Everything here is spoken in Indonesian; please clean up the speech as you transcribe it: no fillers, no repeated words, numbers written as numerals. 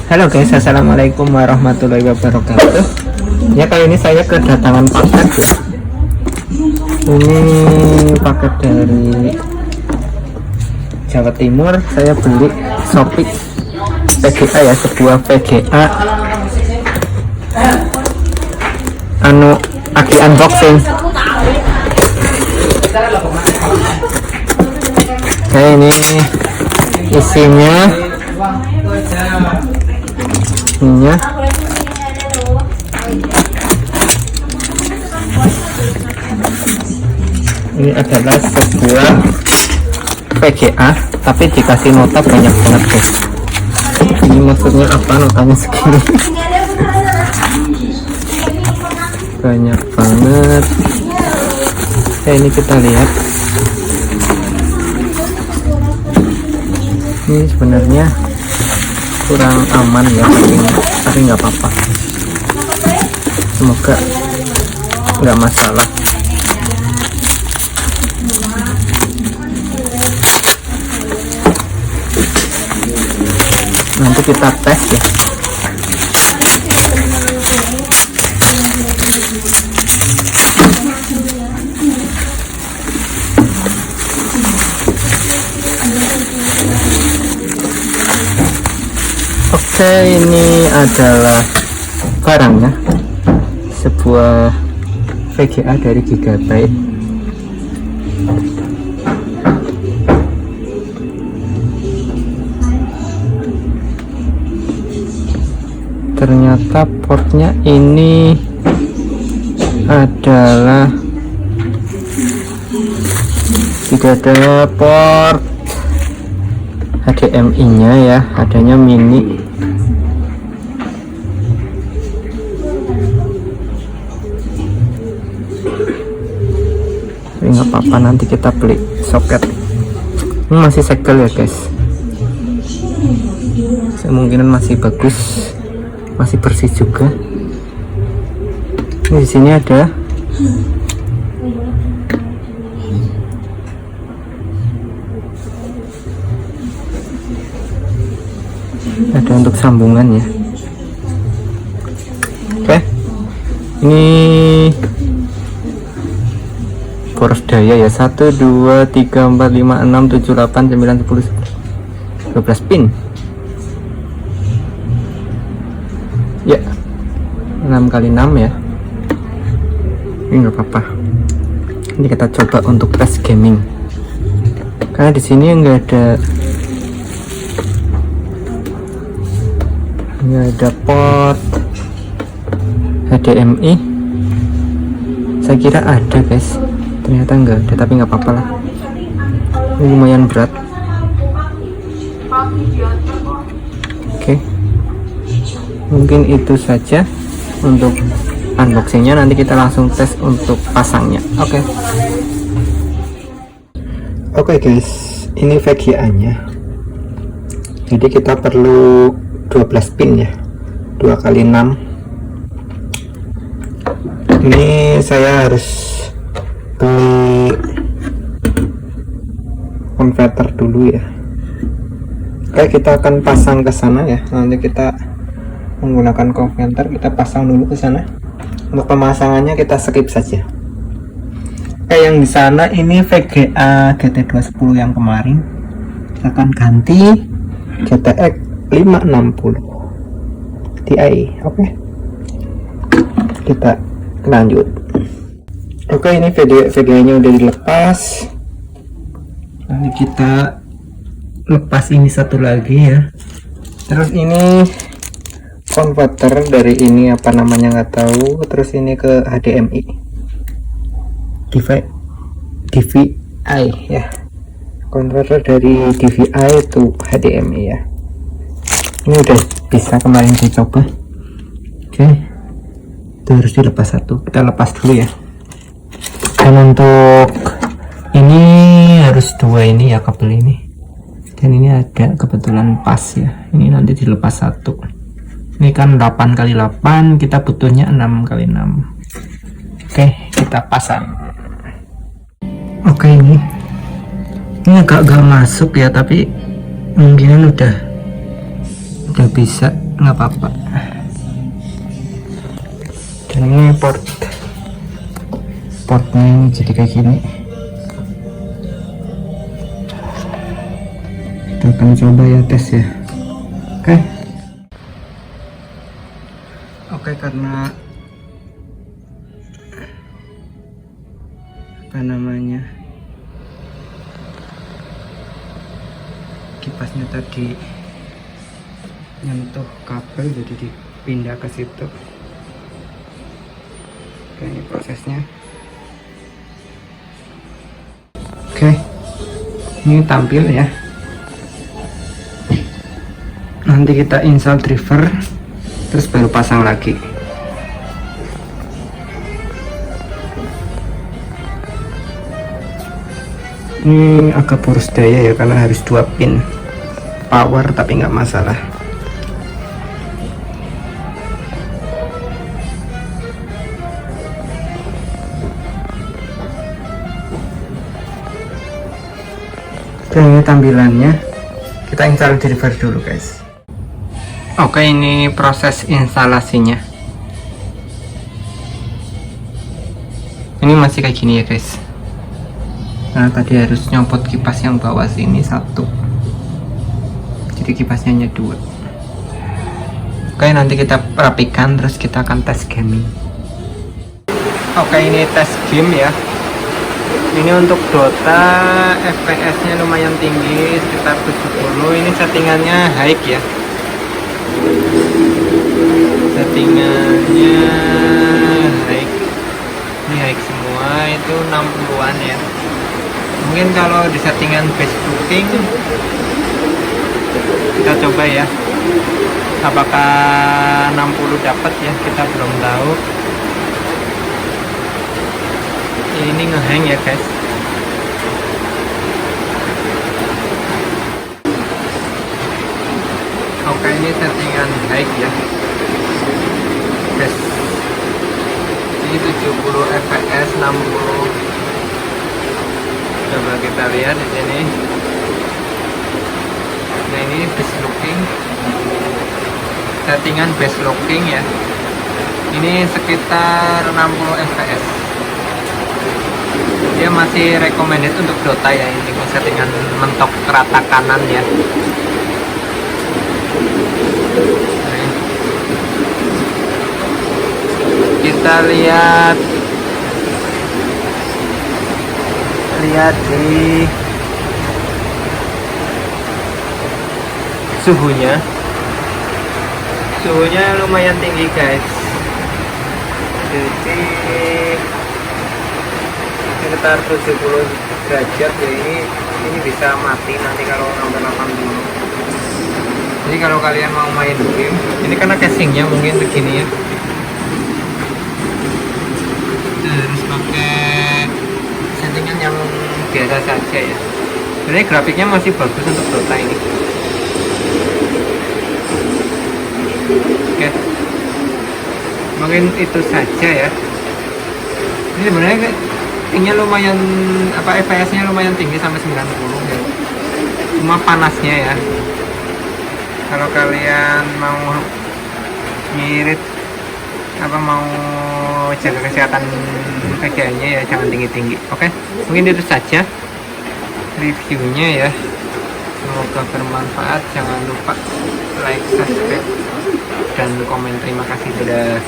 Halo guys, assalamualaikum warahmatullahi wabarakatuh. Ya, kali ini saya kedatangan paket ya. Ini paket dari Jawa Timur. Saya beli Shopee VGA ya, sebuah VGA lagi unboxing. Kayak ini isinya. Ini adalah sebuah VGA tapi dikasih nota banyak banget guys. Ini maksudnya apa notanya segini? Banyak banget. Ini kita lihat. Ini sebenarnya kurang aman ya, tapi nggak apa-apa, semoga nggak masalah. Nanti kita tes ya. Oke, ini adalah barangnya, sebuah VGA dari Gigabyte. Ternyata portnya ini adalah tidak ada port HDMI nya ya, adanya mini. Tapi nggak apa-apa, nanti kita beli soket. Ini masih segel ya guys, kemungkinan masih bagus, masih bersih juga. Ini di sini ada untuk sambungan ya. Oke, ini boros daya ya, 1 2 3 4 5 6 7 8 9 10 12 pin ya, 6x6 ya. Ini nggak apa-apa. Ini kita coba untuk tes gaming, karena di sini nggak ada port HDMI. Saya kira ada guys, ternyata enggak ada, tapi nggak apa-apa lah. Ini lumayan berat. Oke, mungkin itu saja untuk unboxingnya. Nanti kita langsung tes untuk pasangnya. Oke guys, ini VGA nya. Jadi kita perlu 12 pin ya, 2x6. Ini saya harus beli konverter dulu ya. Oke, kita akan pasang ke sana ya. Nanti kita menggunakan konverter, kita pasang dulu ke sana. Untuk pemasangannya kita skip saja. Oke, yang di sana ini VGA GT210 yang kemarin. Kita akan ganti GTX 560 Ti. Oke, kita lanjut. Oke, ini VGA nya udah dilepas. Nanti kita lepas ini satu lagi ya. Terus ini konverter dari ini apa namanya nggak tahu. Terus ini ke HDMI DVI ya, konverter dari DVI itu HDMI ya. Ini udah bisa kemarin dicoba. Oke, itu harus dilepas satu, kita lepas dulu ya. Dan untuk ini harus dua ini ya, kabel ini, dan ini ada kebetulan pas ya. Ini nanti dilepas satu. Ini kan 8x8, kita butuhnya 6x6. Oke, kita pasang. Oke, ini agak gak masuk ya, tapi mungkin udah udah bisa, nggak apa-apa. Dan ini portnya ini jadi kayak gini. Kita akan coba ya, tes ya. Oke, karena apa namanya, kipasnya tadi nyentuh kabel, jadi dipindah ke situ. Oke, ini prosesnya. Oke, ini tampil ya. Nanti kita install driver, terus baru pasang lagi. Ini agak boros daya ya, karena harus 2 pin power, tapi nggak masalah. Oke, ini tampilannya. Kita install driver dulu guys. Oke, ini proses instalasinya. Ini masih kayak gini ya guys. Nah, tadi harus nyopot kipas yang bawah sini 1, jadi kipasnya hanya 2. Oke, nanti kita rapikan, terus kita akan tes gaming. Oke, ini tes game ya. Ini untuk Dota, FPS nya lumayan tinggi, sekitar 70. Ini settingannya high ya, settingannya high. Ini high semua, itu 60-an ya. Mungkin kalau di settingan base looking, kita coba ya, apakah 60 dapat ya, kita belum tahu. Ini ngehang ya guys. Oke, ini settingan high ya guys. Ini 70 fps, 60. Coba kita lihat di sini. Nah, ini base looking, settingan base looking ya. Ini sekitar 60 fps. Dia masih recommended untuk Dota ya, ini settingan mentok rata kanan ya. Nah, kita lihat di suhunya lumayan tinggi guys, jadi sekitar 70 derajat ya. Ini bisa mati nanti kalau sampai 80. Jadi kalau kalian mau main game, ini karena casingnya mungkin begini ya, harus pakai settingan yang biasa saja ya. Sebenarnya grafiknya masih bagus untuk Dota ini. Oke, mungkin itu saja ya. Ini sebenarnya tingginya lumayan, FPS nya lumayan tinggi sampai 90 ya. Cuma panasnya ya, kalau kalian mau ngirit mau jaga kesehatan VGA-nya ya, jangan tinggi-tinggi. Oke, mungkin itu saja reviewnya ya. Semoga bermanfaat. Jangan lupa like, subscribe, dan komen. Terima kasih sudah